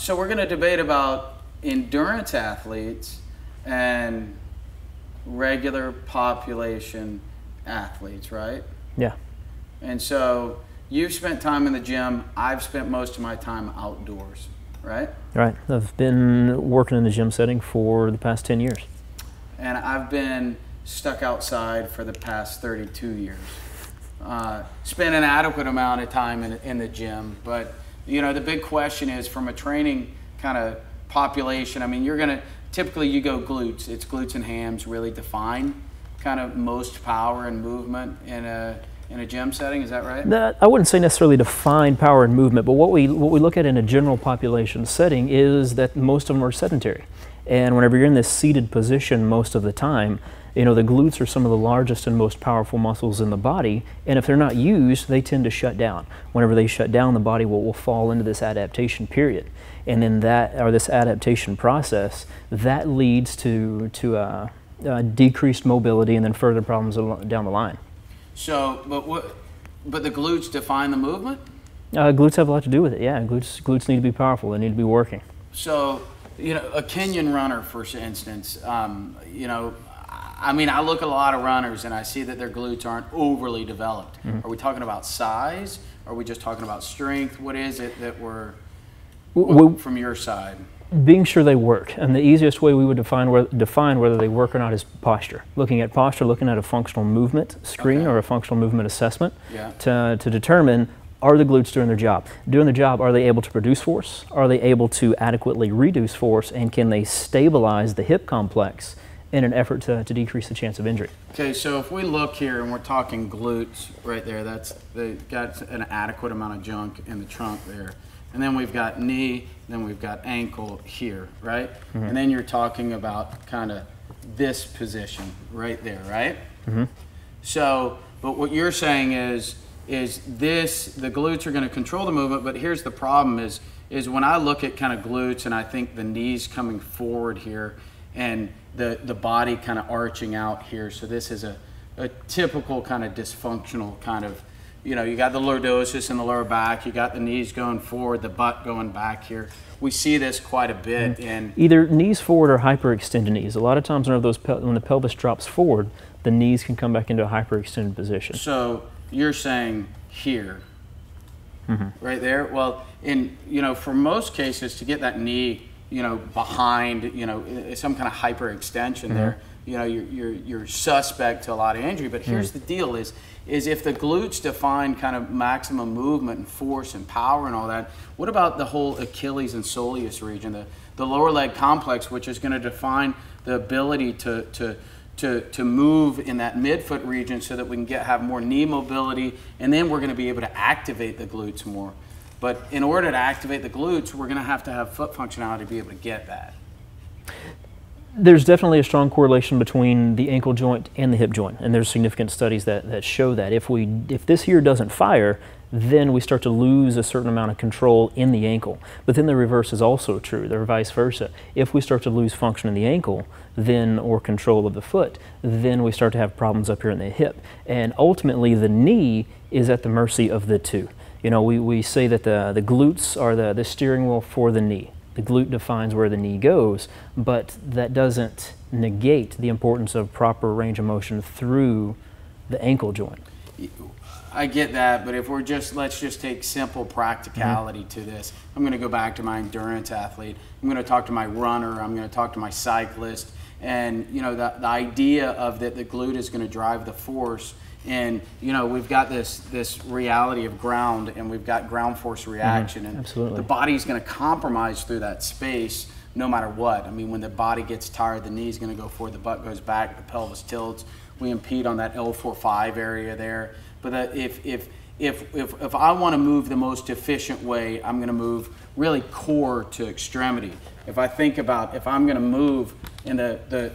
So we're going to debate about endurance athletes and regular population athletes, right? Yeah. And so you've spent time in the gym. I've spent most of my time outdoors, right? Right. I've been working in the gym setting for the past 10 years. And I've been stuck outside for the past 32 years. Spent an adequate amount of time in the gym, but you know, the big question is from a training kind of population. I mean, typically you go glutes. It's glutes and hams really define kind of most power and movement in a gym setting. Is that right? I wouldn't say necessarily define power and movement, but what we look at in a general population setting is that most of them are sedentary. And whenever you're in this seated position most of the time, you know, the glutes are some of the largest and most powerful muscles in the body, and if they're not used, they tend to shut down. Whenever they shut down, the body will fall into this adaptation period. And then this adaptation process, that leads to decreased mobility and then further problems down the line. So, but the glutes define the movement? Glutes have a lot to do with it, yeah. Glutes need to be powerful, they need to be working. So, you know, a Kenyan runner, for instance, you know, I mean, I look at a lot of runners and I see that their glutes aren't overly developed. Mm-hmm. Are we talking about size? Are we just talking about strength? What is it that from your side? Being sure they work. And the easiest way we would define whether they work or not is posture. Looking at posture, looking at a functional movement screen or a functional movement assessment to determine, are the glutes doing their job? Doing their job, are they able to produce force? Are they able to adequately reduce force? And can they stabilize the hip complex in an effort to decrease the chance of injury? Okay, so if we look here and we're talking glutes right there, they've got an adequate amount of junk in the trunk there. And then we've got knee, then we've got ankle here, right? Mm-hmm. And then you're talking about kind of this position right there, right? Mm-hmm. So, but what you're saying is the glutes are going to control the movement, but here's the problem is when I look at kind of glutes and I think the knees coming forward here and the body kind of arching out here. So this is a typical kind of dysfunctional kind of, you know, you got the lordosis in the lower back, you got the knees going forward, the butt going back here. We see this quite a bit in either knees forward or hyperextended knees. A lot of times when the pelvis drops forward, the knees can come back into a hyperextended position. So you're saying here, right there? Well, you know, for most cases to get that knee, you know, behind, you know, some kind of hyperextension there, you know, you're suspect to a lot of injury. But here's the deal is if the glutes define kind of maximum movement and force and power and all that, what about the whole Achilles and soleus region, the lower leg complex, which is going to define the ability to move in that midfoot region so that we can have more knee mobility, and then we're going to be able to activate the glutes more. But in order to activate the glutes, we're going to have foot functionality to be able to get that. There's definitely a strong correlation between the ankle joint and the hip joint, and there's significant studies that show that. If this here doesn't fire, then we start to lose a certain amount of control in the ankle. But then the reverse is also true, or vice versa. If we start to lose function in the ankle, or control of the foot, then we start to have problems up here in the hip. And ultimately, the knee is at the mercy of the two. You know, we say that the glutes are the steering wheel for the knee. The glute defines where the knee goes, but that doesn't negate the importance of proper range of motion through the ankle joint. I get that, but if let's just take simple practicality to this. I'm going to go back to my endurance athlete. I'm going to talk to my runner. I'm going to talk to my cyclist. And, you know, the idea of that the glute is going to drive the force. And, you know, we've got this reality of ground, and we've got ground force reaction. And absolutely. The body's going to compromise through that space no matter what. I mean, when the body gets tired, the knee's going to go forward, the butt goes back, the pelvis tilts. We impede on that L4-5 area there. But if I want to move the most efficient way, I'm going to move really core to extremity. If I think about if I'm going to move in the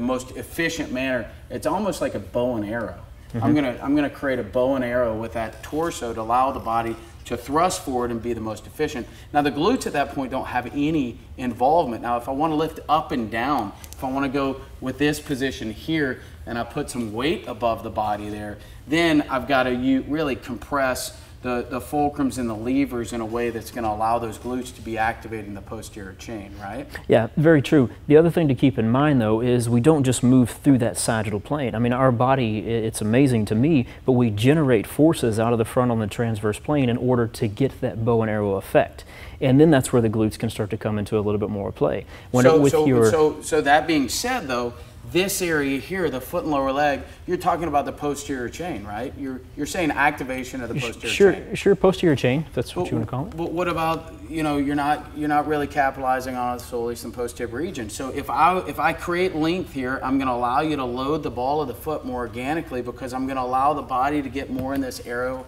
most efficient manner, it's almost like a bow and arrow. I'm gonna create a bow and arrow with that torso to allow the body to thrust forward and be the most efficient. Now the glutes at that point don't have any involvement. Now if I want to lift up and down, if I want to go with this position here and I put some weight above the body there, then I've got to really compress the fulcrums and the levers in a way that's going to allow those glutes to be activated in the posterior chain, right? Yeah, very true. The other thing to keep in mind, though, is we don't just move through that sagittal plane. I mean, our body, it's amazing to me, but we generate forces out of the frontal and the transverse plane in order to get that bow and arrow effect. And then that's where the glutes can start to come into a little bit more play. So that being said, though, this area here, the foot and lower leg, you're talking about the posterior chain, right? You're saying activation of the posterior chain. Sure, posterior chain, if that's what you want to call it. But what about, you know, you're not really capitalizing on the soleus and posterior region. So if I create length here, I'm going to allow you to load the ball of the foot more organically because I'm going to allow the body to get more in this arrow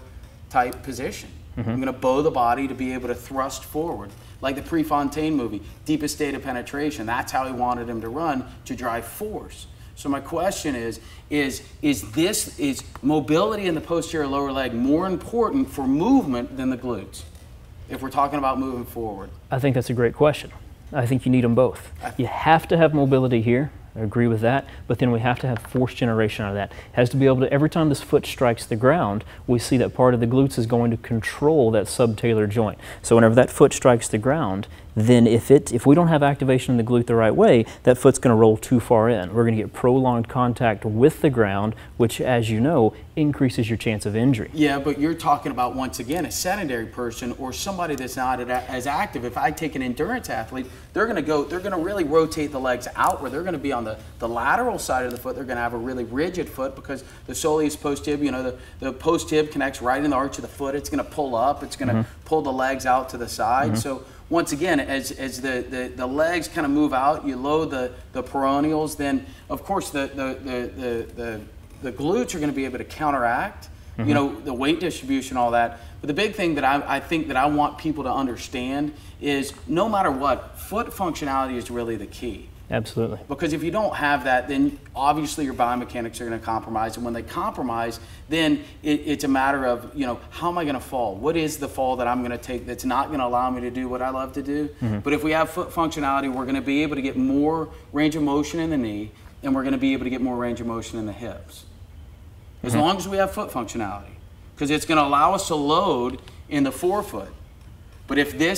type position. I'm going to bow the body to be able to thrust forward. Like the Prefontaine movie, deepest state of penetration. That's how he wanted him to run, to drive force. So my question is mobility in the posterior lower leg more important for movement than the glutes, if we're talking about moving forward? I think that's a great question. I think you need them both. You have to have mobility here. I agree with that, but then we have to have force generation out of that. It has to be able to, every time this foot strikes the ground, we see that part of the glutes is going to control that subtalar joint. So whenever that foot strikes the ground, then if we don't have activation in the glute the right way, that foot's going to roll too far in. We're going to get prolonged contact with the ground, which, as you know, increases your chance of injury. Yeah, but you're talking about, once again, a sedentary person or somebody that's not as active. If I take an endurance athlete, they're going to really rotate the legs outward. They're going to be on the lateral side of the foot. They're going to have a really rigid foot because the soleus post-tib, you know, the post-tib connects right in the arch of the foot. It's going to pull up. It's going to pull the legs out to the side. So once again, as the legs kind of move out, you load the peroneals, then of course the glutes are going to be able to counteract, you know, the weight distribution, all that. But the big thing that I think that I want people to understand is no matter what, foot functionality is really the key. Absolutely. Because if you don't have that, then obviously your biomechanics are going to compromise. And when they compromise, then it's a matter of, you know, how am I going to fall? What is the fall that I'm going to take that's not going to allow me to do what I love to do? But if we have foot functionality, we're going to be able to get more range of motion in the knee, and we're going to be able to get more range of motion in the hips. As long as we have foot functionality. Because it's going to allow us to load in the forefoot. But if the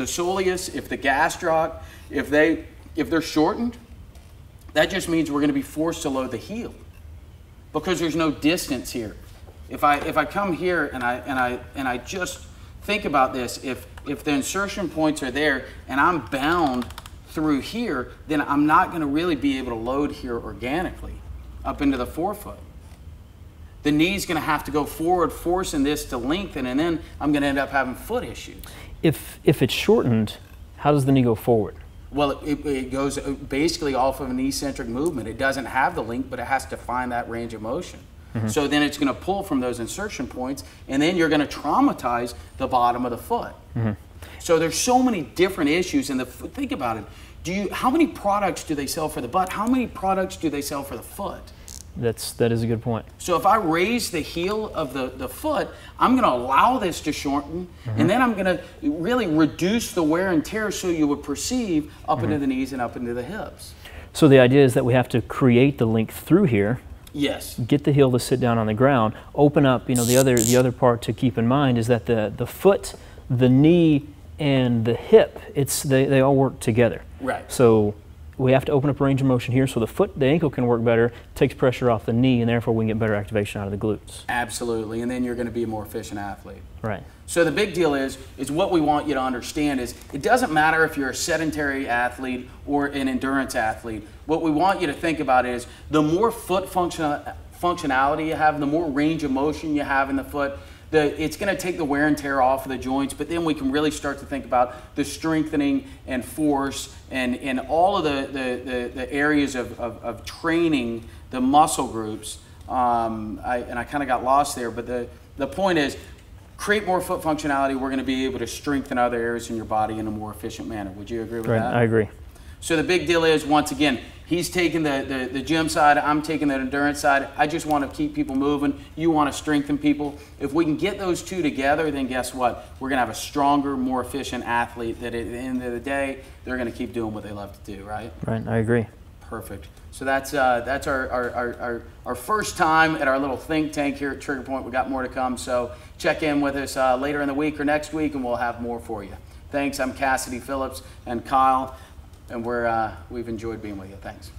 soleus, if the gastroc, if they're shortened, that just means we're going to be forced to load the heel because there's no distance here. If I come here and I just think about this, if the insertion points are there and I'm bound through here, then I'm not going to really be able to load here organically up into the forefoot. The knee's going to have to go forward, forcing this to lengthen, and then I'm going to end up having foot issues. If it's shortened, how does the knee go forward? Well, it goes basically off of an eccentric movement. It doesn't have the link, but it has to find that range of motion. So then it's going to pull from those insertion points, and then you're going to traumatize the bottom of the foot. So there's so many different issues. And think about it. How many products do they sell for the butt? How many products do they sell for the foot? That is a good point. So if I raise the heel of the foot, I'm going to allow this to shorten, and then I'm going to really reduce the wear and tear so you would perceive up into the knees and up into the hips. So the idea is that we have to create the length through here. Yes. Get the heel to sit down on the ground. Open up. You know, the other part to keep in mind is that the foot, the knee, and the hip, they all work together. Right. So we have to open up range of motion here so the ankle can work better, takes pressure off the knee, and therefore we can get better activation out of the glutes. Absolutely, and then you're going to be a more efficient athlete. Right. So the big deal is what we want you to understand is it doesn't matter if you're a sedentary athlete or an endurance athlete. What we want you to think about is the more foot functionality you have, the more range of motion you have in the foot, it's going to take the wear and tear off of the joints, but then we can really start to think about the strengthening and force and all of the areas of training the muscle groups. I kind of got lost there, but the point is, create more foot functionality, we're going to be able to strengthen other areas in your body in a more efficient manner. Would you agree with that? I agree. So the big deal is, once again, he's taking the gym side, I'm taking the endurance side. I just want to keep people moving. You want to strengthen people. If we can get those two together, then guess what? We're going to have a stronger, more efficient athlete that at the end of the day, they're going to keep doing what they love to do, right? Right, I agree. Perfect. So that's our first time at our little think tank here at Trigger Point. We got more to come, so check in with us later in the week or next week, and we'll have more for you. Thanks. I'm Cassidy Phillips and Kyle, and we've enjoyed being with you. Thanks.